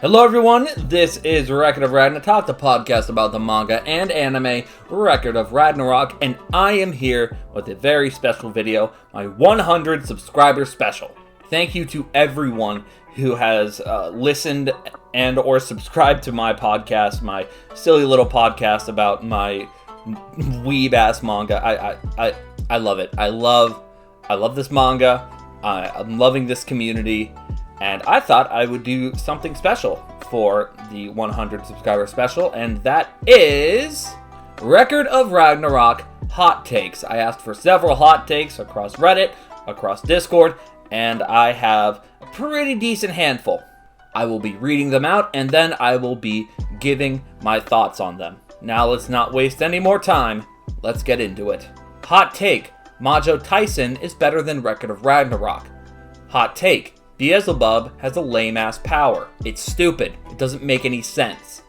Hello everyone, this is Record of Ragnatalk, the podcast about the manga and anime Record of Ragnarok, and I am here with a very special video, my 100 subscriber special. Thank you to everyone who has listened and or subscribed to my podcast, my silly little podcast about my weeb-ass manga. I love it. I love this manga. I'm loving this community. And I thought I would do something special for the 100 subscriber special, and that is Record of Ragnarok hot takes. I asked for several hot takes across Reddit, across Discord, and I have a pretty decent handful. I will be reading them out, and then I will be giving my thoughts on them. Now let's not waste any more time. Let's get into it. Hot take: Majo Tyson is better than Record of Ragnarok. Hot take: Beelzebub has a lame-ass power. It's stupid. It doesn't make any sense.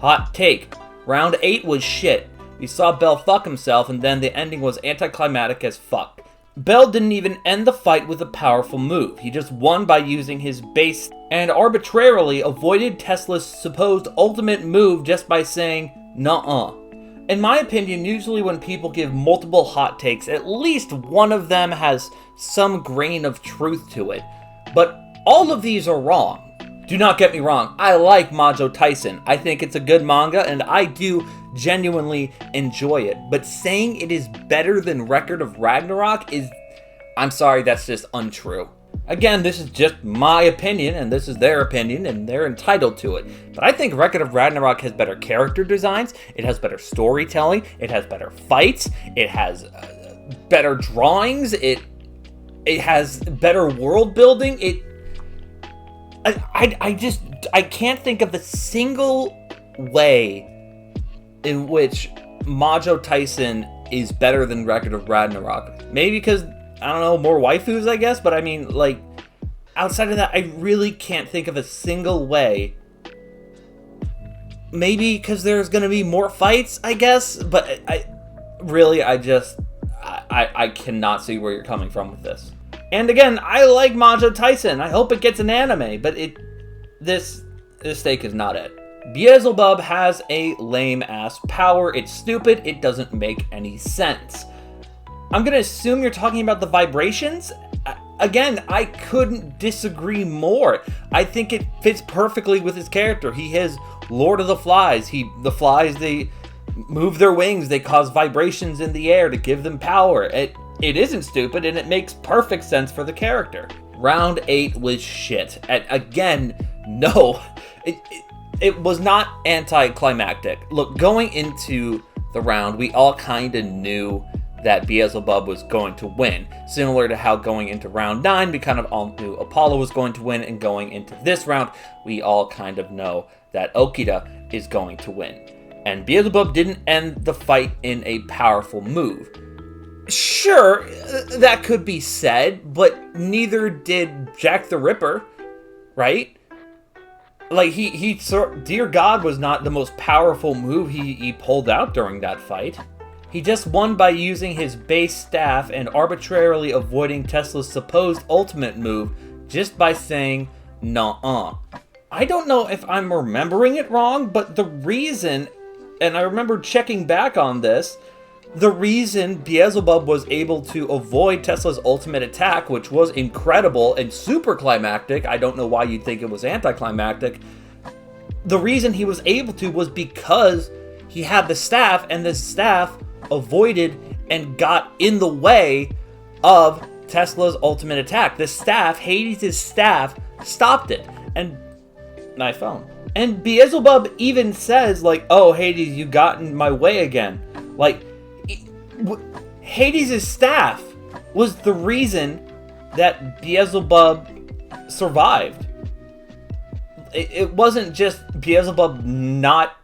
Hot take: Round 8 was shit. We saw Bell fuck himself, and then the ending was anticlimactic as fuck. Bell didn't even end the fight with a powerful move. He just won by using his base and arbitrarily avoided Tesla's supposed ultimate move just by saying, nuh-uh. In my opinion, usually when people give multiple hot takes, at least one of them has some grain of truth to it. But all of these are wrong. Do not get me wrong, I like Majo Tyson. I think it's a good manga, and I do genuinely enjoy it. But saying it is better than Record of Ragnarok is... I'm sorry, that's just untrue. Again, this is just my opinion, and this is their opinion, and they're entitled to it. But I think Record of Ragnarok has better character designs, it has better storytelling, it has better fights, it has better drawings, it has better world building. I can't think of a single way in which Majo Tyson is better than Record of Ragnarok. Maybe because, I don't know, more waifus, I guess, but I mean, like, outside of that, I really can't think of a single way. Maybe because there's gonna be more fights, I guess, but I cannot see where you're coming from with this. And again, I like Majo Tyson. I hope it gets an anime, but this take is not it. Beelzebub has a lame-ass power. It's stupid. It doesn't make any sense. I'm gonna assume you're talking about the vibrations. Again, I couldn't disagree more. I think it fits perfectly with his character. He is Lord of the Flies. The flies, they move their wings. They cause vibrations in the air to give them power. It isn't stupid, and it makes perfect sense for the character. Round 8 was shit. And again, no. It was not anticlimactic. Look, going into the round, we all kind of knew that Beelzebub was going to win. Similar to how going into round 9, we kind of all knew Apollo was going to win, and going into this round, we all kind of know that Okita is going to win. And Beelzebub didn't end the fight in a powerful move. Sure, that could be said, but neither did Jack the Ripper, right? Like, Dear God was not the most powerful move he pulled out during that fight. He just won by using his base staff and arbitrarily avoiding Tesla's supposed ultimate move just by saying, nuh-uh. I don't know if I'm remembering it wrong, but the reason, and I remember checking back on this, the reason Beelzebub was able to avoid Tesla's ultimate attack, which was incredible and super climactic, I don't know why you'd think it was anticlimactic, the reason he was able to was because he had the staff, and the staff avoided and got in the way of Tesla's ultimate attack. The staff, Hades' staff, stopped it. And my phone. And Beelzebub even says, like, oh, Hades, you got in my way again. Like, Hades' staff was the reason that Beelzebub survived. It wasn't just Beelzebub not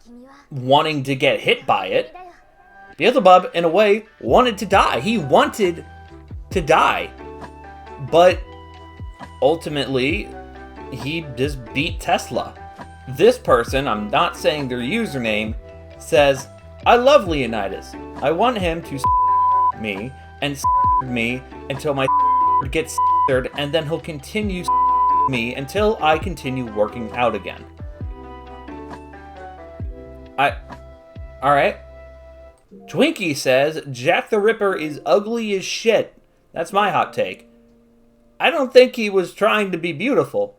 wanting to get hit by it. Beelzebub, in a way, wanted to die. He wanted to die. But ultimately, he just beat Tesla. This person, I'm not saying their username, says, I love Leonidas. I want him to me and me until my gets and then he'll continue me until I continue working out again. Alright. Twinkie says, Jack the Ripper is ugly as shit. That's my hot take. I don't think he was trying to be beautiful.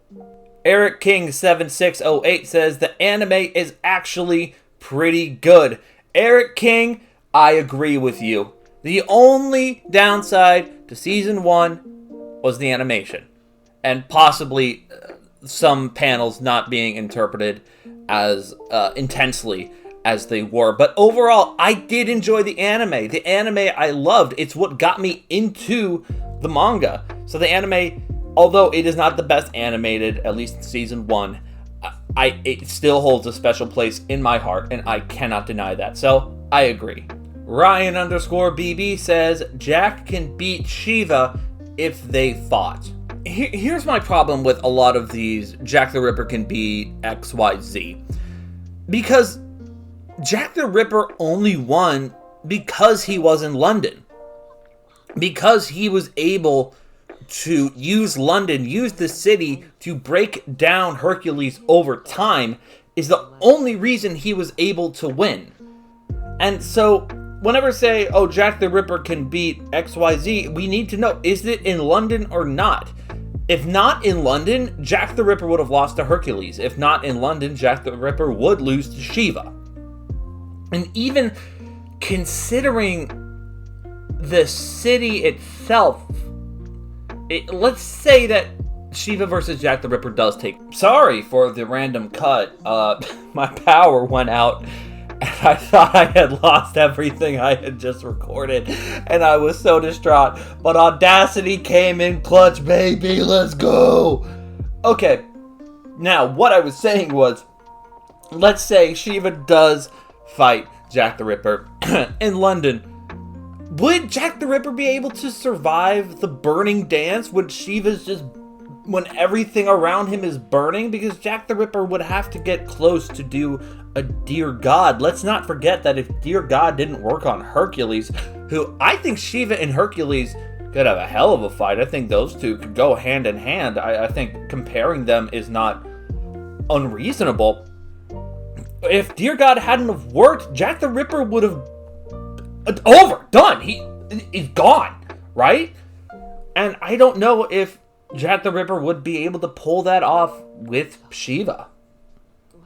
Eric King 7608 says, the anime is actually pretty good. Eric King, I agree with you. The only downside to season 1 was the animation. And possibly some panels not being interpreted as intensely as they were. But overall, I did enjoy the anime. The anime I loved. It's what got me into the manga. So the anime, although it is not the best animated, at least in season 1, it still holds a special place in my heart, and I cannot deny that. So I agree. Ryan_BB says, Jack can beat Shiva if they fought. Here's my problem with a lot of these Jack the Ripper can beat XYZ. Because Jack the Ripper only won because he was in London. Because he was able to use London, use the city to break down Hercules over time is the only reason he was able to win. And so, whenever say, oh, Jack the Ripper can beat XYZ, we need to know, is it in London or not? If not in London, Jack the Ripper would have lost to Hercules. If not in London, Jack the Ripper would lose to Shiva. And even considering the city itself, let's say that Shiva versus Jack the Ripper does take... Sorry for the random cut. My power went out, and I thought I had lost everything I had just recorded, and I was so distraught. But Audacity came in clutch, baby. Let's go. Okay. Now, what I was saying was, let's say Shiva does fight Jack the Ripper in London. Would Jack the Ripper be able to survive the burning dance when Shiva's just... when everything around him is burning? Because Jack the Ripper would have to get close to do a Dear God. Let's not forget that if Dear God didn't work on Hercules, who I think Shiva and Hercules could have a hell of a fight. I think those two could go hand in hand. I think comparing them is not unreasonable. If Dear God hadn't have worked, Jack the Ripper would have... done. He's gone, right? And I don't know if Jack the Ripper would be able to pull that off with Shiva.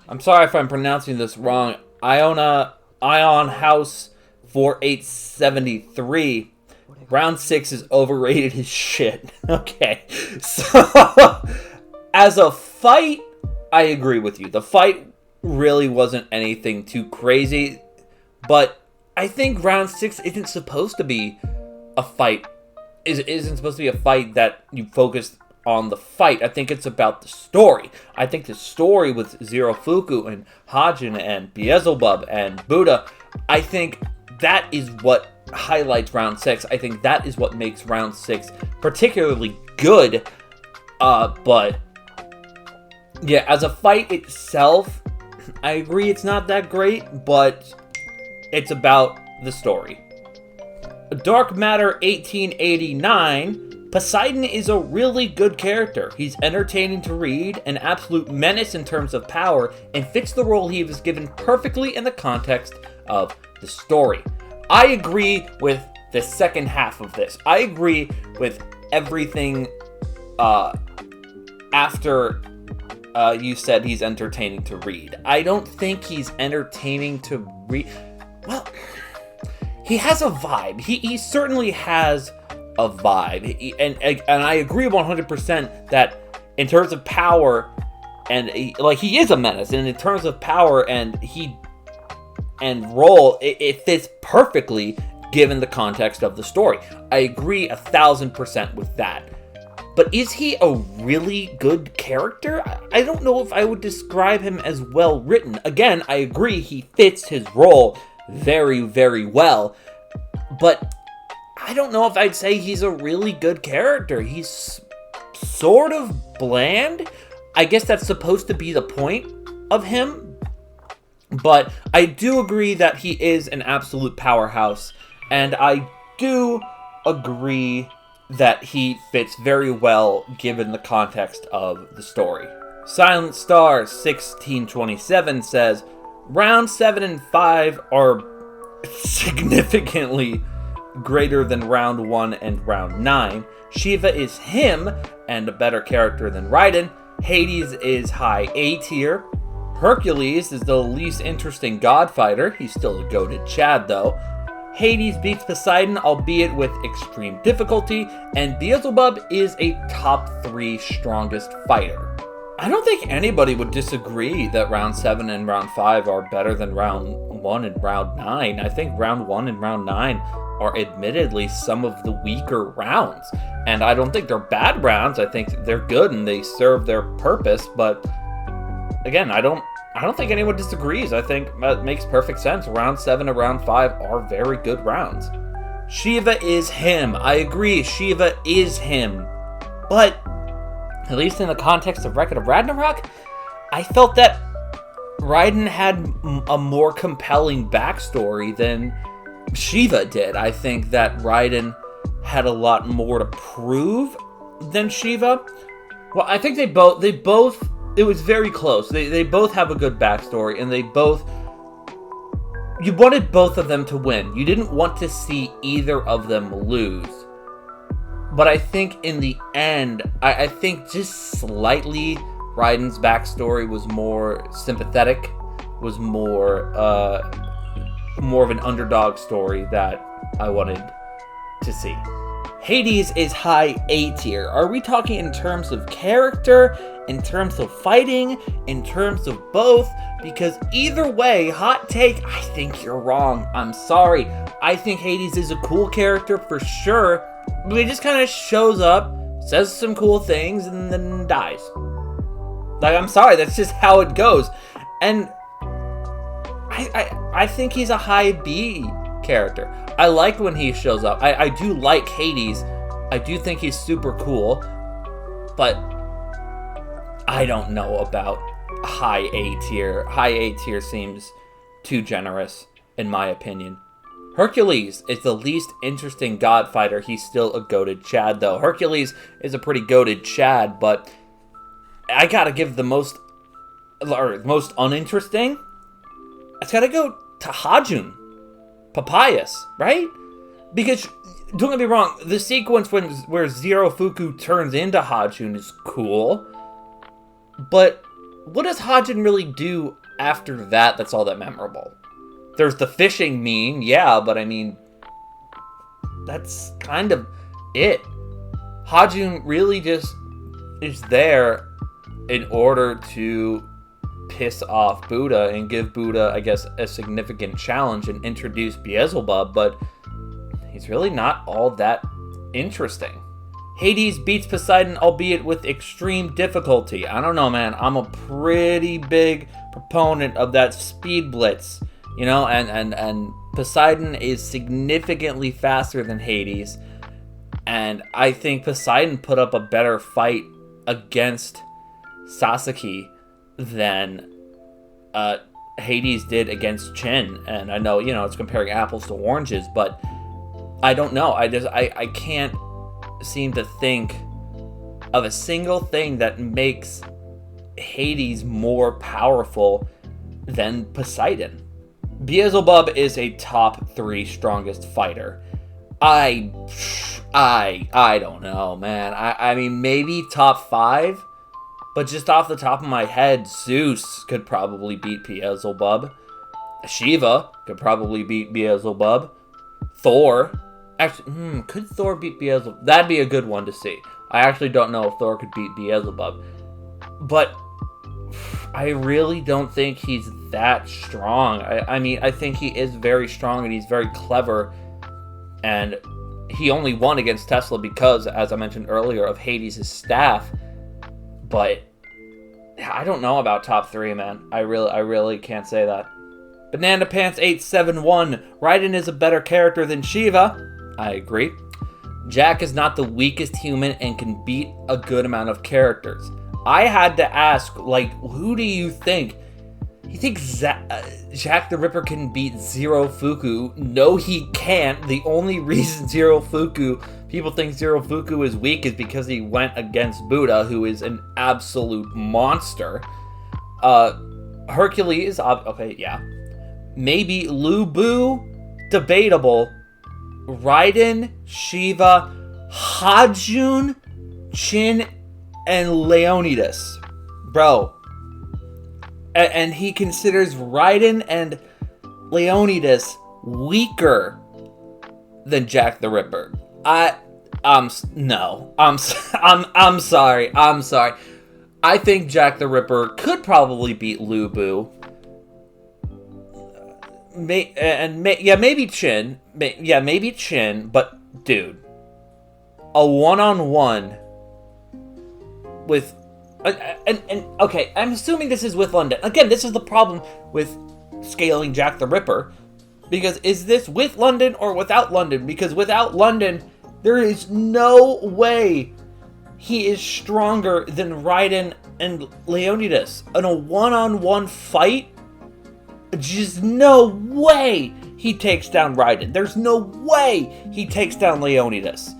I'm sorry if I'm pronouncing this wrong. Ion House 4873. Round 6 is overrated as shit. Okay. So, as a fight, I agree with you. The fight really wasn't anything too crazy. But I think round 6 isn't supposed to be a fight. Isn't supposed to be a fight that you focus on the fight. I think it's about the story. I think the story with Zerofuku and Hajin and Beelzebub and Buddha, I think that is what highlights round 6. I think that is what makes round 6 particularly good. But yeah, as a fight itself, I agree it's not that great, but it's about the story. Dark Matter 1889. Poseidon is a really good character. He's entertaining to read, an absolute menace in terms of power, and fits the role he was given perfectly in the context of the story. I agree with the second half of this. I agree with everything after you said he's entertaining to read. I don't think he's entertaining to read. Well, he has a vibe. He certainly has a vibe. And I agree 100% that in terms of power, and he is a menace, and in terms of power and role, it fits perfectly given the context of the story. I agree 1000% with that. But is he a really good character? I don't know if I would describe him as well written. Again, I agree he fits his role very, very well. But I don't know if I'd say he's a really good character. He's sort of bland. I guess that's supposed to be the point of him. But I do agree that he is an absolute powerhouse. And I do agree that he fits very well given the context of the story. Silent Star 1627 says, Round 7 and 5 are significantly greater than round 1 and round 9. Shiva is him and a better character than Raiden. Hades is high A tier. Hercules is the least interesting god fighter. He's still a goated Chad though. Hades beats Poseidon, albeit with extreme difficulty, and Beelzebub is a top 3 strongest fighter. I don't think anybody would disagree that round 7 and round 5 are better than round 1 and round 9. I think round 1 and round 9 are admittedly some of the weaker rounds. And I don't think they're bad rounds. I think they're good and they serve their purpose. But again, I don't think anyone disagrees. I think that makes perfect sense. Round 7 and round 5 are very good rounds. Shiva is him. I agree, Shiva is him. But at least in the context of Record of Ragnarok, I felt that Raiden had a more compelling backstory than Shiva did. I think that Raiden had a lot more to prove than Shiva. Well, I think they both, it was very close. They both have a good backstory, and you wanted both of them to win. You didn't want to see either of them lose. But I think in the end, I think just slightly Raiden's backstory was more sympathetic, was more of an underdog story that I wanted to see. Hades is high A tier. Are we talking in terms of character, in terms of fighting, in terms of both? Because either way, hot take, I think you're wrong. I'm sorry. I think Hades is a cool character for sure. But he just kind of shows up, says some cool things, and then dies. Like, I'm sorry, that's just how it goes. And I think he's a high B character. I like when he shows up. I do like Hades. I do think he's super cool. But I don't know about high A tier. High A tier seems too generous, in my opinion. Hercules is the least interesting god fighter. He's still a goated Chad, though. Hercules is a pretty goated Chad, but I gotta give the most uninteresting. It's gotta go to Hajun, Papayas, right? Because don't get me wrong, the sequence where Zero Fuku turns into Hajun is cool, but what does Hajun really do after that? That's all that memorable. There's the fishing meme, yeah, but I mean, that's kind of it. Hajun really just is there in order to piss off Buddha and give Buddha, I guess, a significant challenge and introduce Beelzebub, but he's really not all that interesting. Hades beats Poseidon, albeit with extreme difficulty. I don't know, man. I'm a pretty big proponent of that speed blitz. You know, and Poseidon is significantly faster than Hades. And I think Poseidon put up a better fight against Sasaki than Hades did against Chin. And I know, you know, it's comparing apples to oranges, but I don't know. I can't seem to think of a single thing that makes Hades more powerful than Poseidon. Beelzebub is a top 3 strongest fighter. I don't know, man. I mean, maybe top 5, but just off the top of my head, Zeus could probably beat Beelzebub. Shiva could probably beat Beelzebub. Thor, actually, could Thor beat Beelzebub? That'd be a good one to see. I actually don't know if Thor could beat Beelzebub, but I really don't think he's that strong. I mean, I think he is very strong and he's very clever, and he only won against Tesla because, as I mentioned earlier, of Hades' staff. But I don't know about top 3, man. I really can't say that. Banana Pants 871. Raiden is a better character than Shiva. I agree. Jack is not the weakest human and can beat a good amount of characters. I had to ask, like, who do you think? You think Jack the Ripper can beat Zero Fuku? No, he can't. The only reason people think Zero Fuku is weak is because he went against Buddha, who is an absolute monster. Hercules, okay, yeah. Maybe Lu Bu, debatable. Raiden, Shiva, Hajun, Chin, and Leonidas. Bro. And he considers Raiden and Leonidas weaker than Jack the Ripper. I'm sorry. I think Jack the Ripper could probably beat Lu Bu. Maybe Chin. Maybe Chin. But dude, a one-on-one with, and okay, I'm assuming this is with London. Again, this is the problem with scaling Jack the Ripper, because is this with London or without London? Because without London, there is no way he is stronger than Raiden and Leonidas in a one-on-one fight. Just no way he takes down Raiden. There's no way he takes down Leonidas.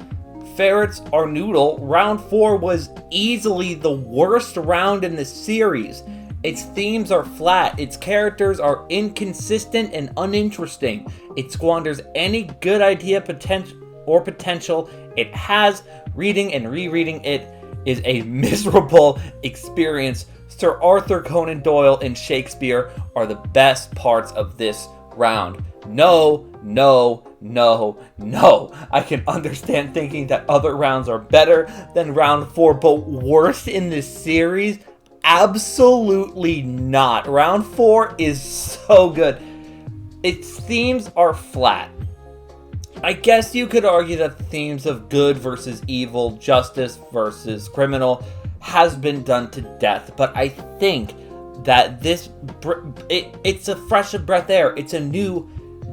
Ferrets or Noodle, round 4 was easily the worst round in the series. Its themes are flat, its characters are inconsistent and uninteresting. It squanders any good idea potential it has. Reading and rereading it is a miserable experience. Sir Arthur Conan Doyle and Shakespeare are the best parts of this round. No. I can understand thinking that other rounds are better than round 4, but worst in this series? Absolutely not. Round 4 is so good. Its themes are flat. I guess you could argue that the themes of good versus evil, justice versus criminal has been done to death, but I think that it's a fresh breath air. It's a new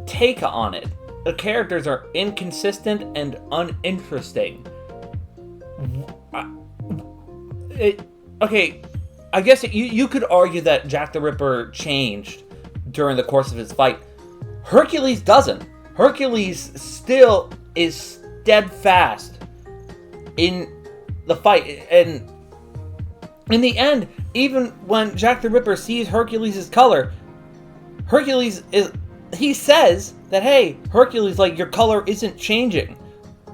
take on it. The characters are inconsistent and uninteresting. Okay, I guess you could argue that Jack the Ripper changed during the course of his fight. Hercules doesn't. Hercules still is steadfast in the fight, and in the end, even when Jack the Ripper sees Hercules' color, he says that, hey, Hercules, like, your color isn't changing.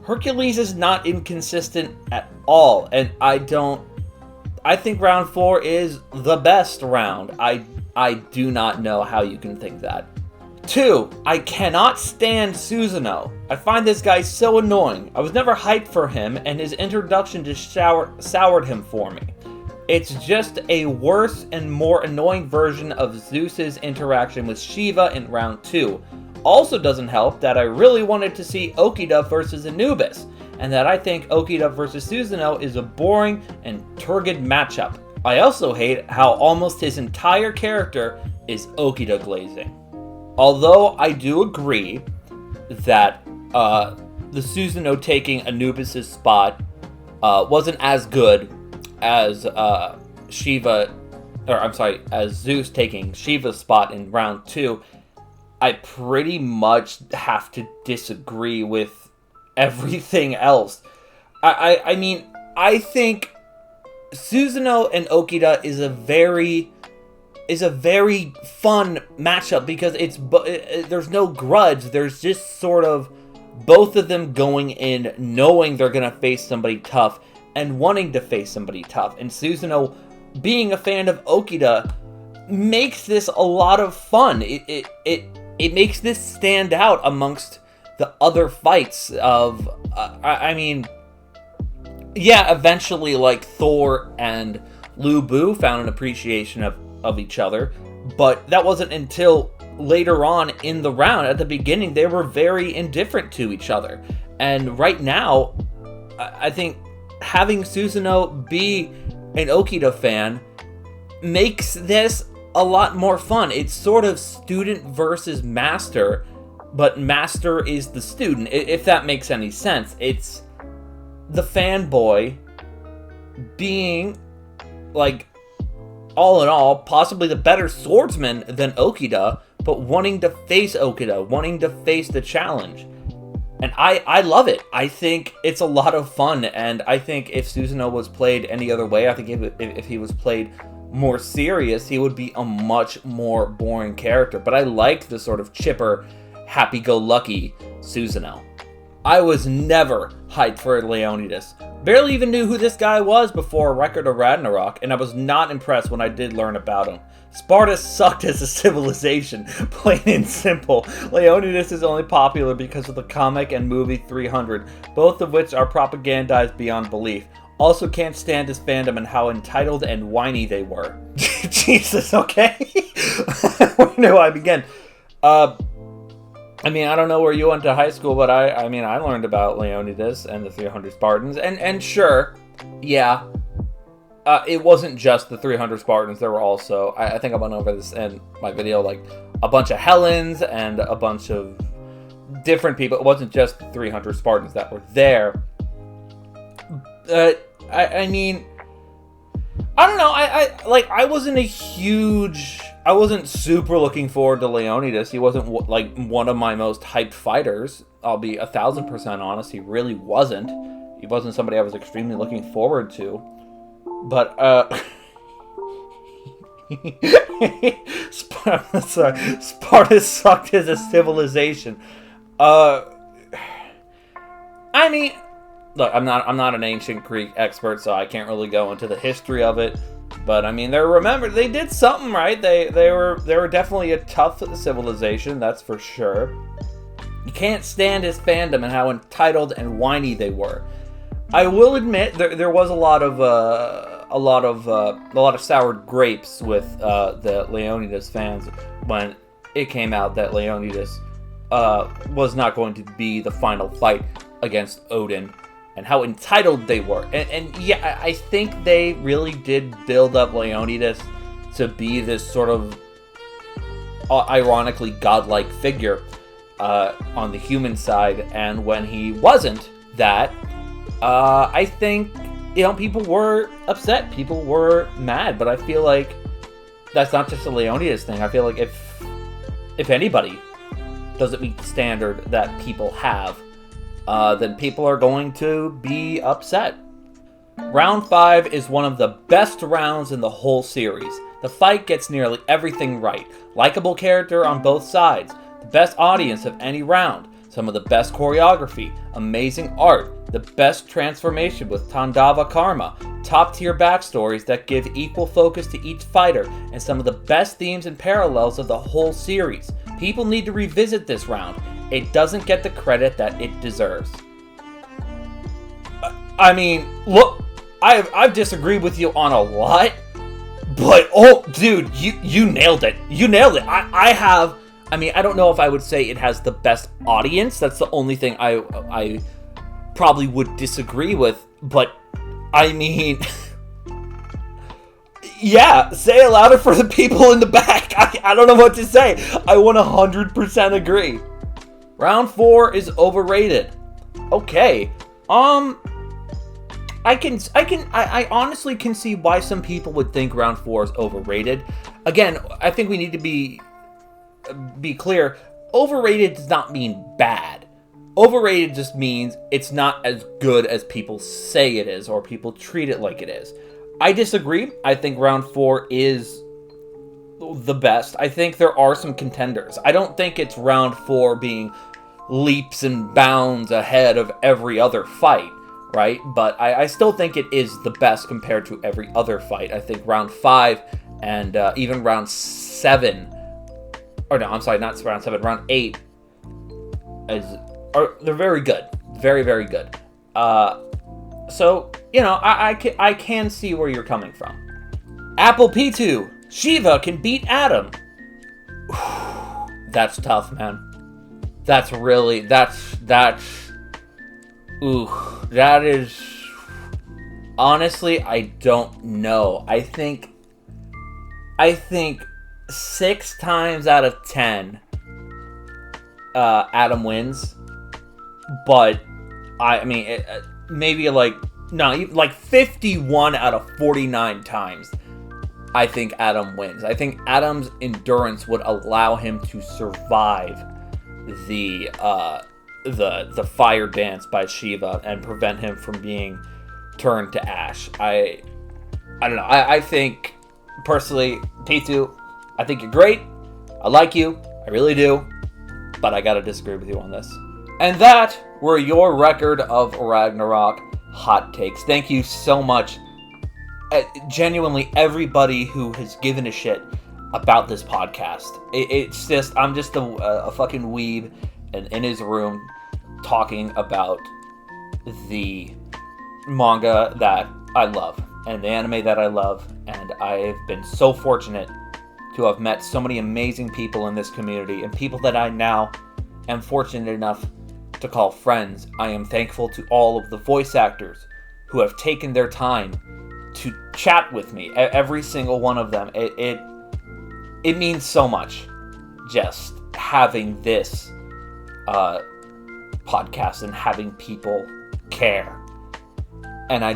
Hercules is not inconsistent at all, and I think round 4 is the best round. I do not know how you can think that. 2, I cannot stand Susanoo. I find this guy so annoying. I was never hyped for him, and his introduction just soured him for me. It's just a worse and more annoying version of Zeus's interaction with Shiva in round 2. Also doesn't help that I really wanted to see Okida versus Anubis, and that I think Okida versus Susanoo is a boring and turgid matchup. I also hate how almost his entire character is Okida glazing. Although I do agree that the Susanoo taking Anubis' spot wasn't as good as as Zeus taking Shiva's spot in round 2, I pretty much have to disagree with everything else. I mean, I think Susanoo and Okida is a very fun matchup because there's no grudge. There's just sort of both of them going in knowing they're gonna face somebody tough and wanting to face somebody tough. And Susanoo, being a fan of Okida, makes this a lot of fun. It makes this stand out amongst the other fights of, eventually, like, Thor and Lu Bu found an appreciation of each other, but that wasn't until later on in the round. At the beginning, they were very indifferent to each other. And right now, I think having Susanoo be an Okida fan makes this a lot more fun. It's sort of student versus master, but master is the student, if that makes any sense. It's the fanboy being, like, all in all, possibly the better swordsman than Okida, but wanting to face Okida, wanting to face the challenge. And I love it. I think it's a lot of fun, and I think if Susanoo was played any other way, I think if he was played more serious, he would be a much more boring character. But I liked the sort of chipper, happy-go-lucky Susanoo. I was never hyped for Leonidas. Barely even knew who this guy was before Record of Ragnarok, and I was not impressed when I did learn about him. Sparta sucked as a civilization, plain and simple. Leonidas is only popular because of the comic and movie 300, both of which are propagandized beyond belief. Also can't stand his fandom and how entitled and whiny they were. Jesus, okay? Where do I begin? I mean, I don't know where you went to high school, but I learned about Leonidas and the 300 Spartans, and sure, yeah, it wasn't just the 300 Spartans. There were also, I think I went over this in my video, like a bunch of Helens and a bunch of different people. It wasn't just the 300 Spartans that were there. I mean, I don't know. I wasn't super looking forward to Leonidas. He wasn't like one of my most hyped fighters. I'll be 1,000% honest. He really wasn't. He wasn't somebody I was extremely looking forward to. But Sparta sucked as a civilization. I mean, look, I'm not an ancient Greek expert, so I can't really go into the history of it. But I mean, they did something right. They were definitely a tough civilization, that's for sure. You can't stand his fandom and how entitled and whiny they were. I will admit there was a lot of sour grapes with the Leonidas fans when it came out that Leonidas was not going to be the final fight against Odin, and how entitled they were. And yeah, I think they really did build up Leonidas to be this sort of ironically godlike figure on the human side. And when he wasn't that, I think, people were upset. People were mad. But I feel like that's not just a Leonidas thing. I feel like if anybody doesn't meet the standard that people have, then people are going to be upset. Round 5 is one of the best rounds in the whole series. The fight gets nearly everything right. Likeable character on both sides. The best audience of any round. Some of the best choreography. Amazing art. The best transformation with Tandava Karma. Top tier backstories that give equal focus to each fighter. And some of the best themes and parallels of the whole series. People need to revisit this round. It doesn't get the credit that it deserves. I mean, look, I've disagreed with you on a lot, but oh, dude, you nailed it. You nailed it. I don't know if I would say it has the best audience. That's the only thing I probably would disagree with. But I mean, yeah, say it louder for the people in the back. I don't know what to say. I 100% agree. Round 4 is overrated. Okay. I honestly can see why some people would think round 4 is overrated. Again, I think we need to be clear. Overrated does not mean bad. Overrated just means it's not as good as people say it is, or people treat it like it is. I disagree. I think round 4 is the best. I think there are some contenders. I don't think it's round 4 being leaps and bounds ahead of every other fight, right? But I still think it is the best compared to every other fight. I think round 5 and even round 7, or no, I'm sorry, not round 7, round 8 they're very good. Very, very good. So, I can see where you're coming from. Apple P2, Shiva can beat Adam. That's tough, man. That is, honestly, I don't know. I think 6 times out of 10, Adam wins, but maybe like 51 out of 49 times, I think Adam wins. I think Adam's endurance would allow him to survive the fire dance by Shiva and prevent him from being turned to ash. I don't know. I think personally, P2, I think you're great. I like you. I really do. But I gotta disagree with you on this. And that were your record of Ragnarok hot takes. Thank you so much. Genuinely, everybody who has given a shit about this podcast. It's just, I'm just a fucking weeb in his room talking about the manga that I love and the anime that I love. And I've been so fortunate to have met so many amazing people in this community and people that I now am fortunate enough to call friends. I am thankful to all of the voice actors who have taken their time to chat with me, every single one of them. It means so much just having this podcast and having people care. And I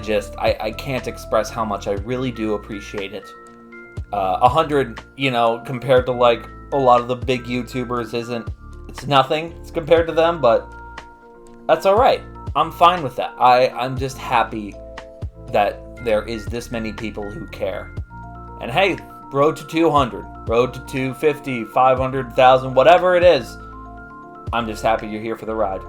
can't express how much I really do appreciate it. 100, compared to like a lot of the big YouTubers it's nothing. It's compared to them, but that's alright. I'm fine with that. I'm just happy that there is this many people who care. And hey, road to 200, road to 250, 500,000, whatever it is. I'm just happy you're here for the ride.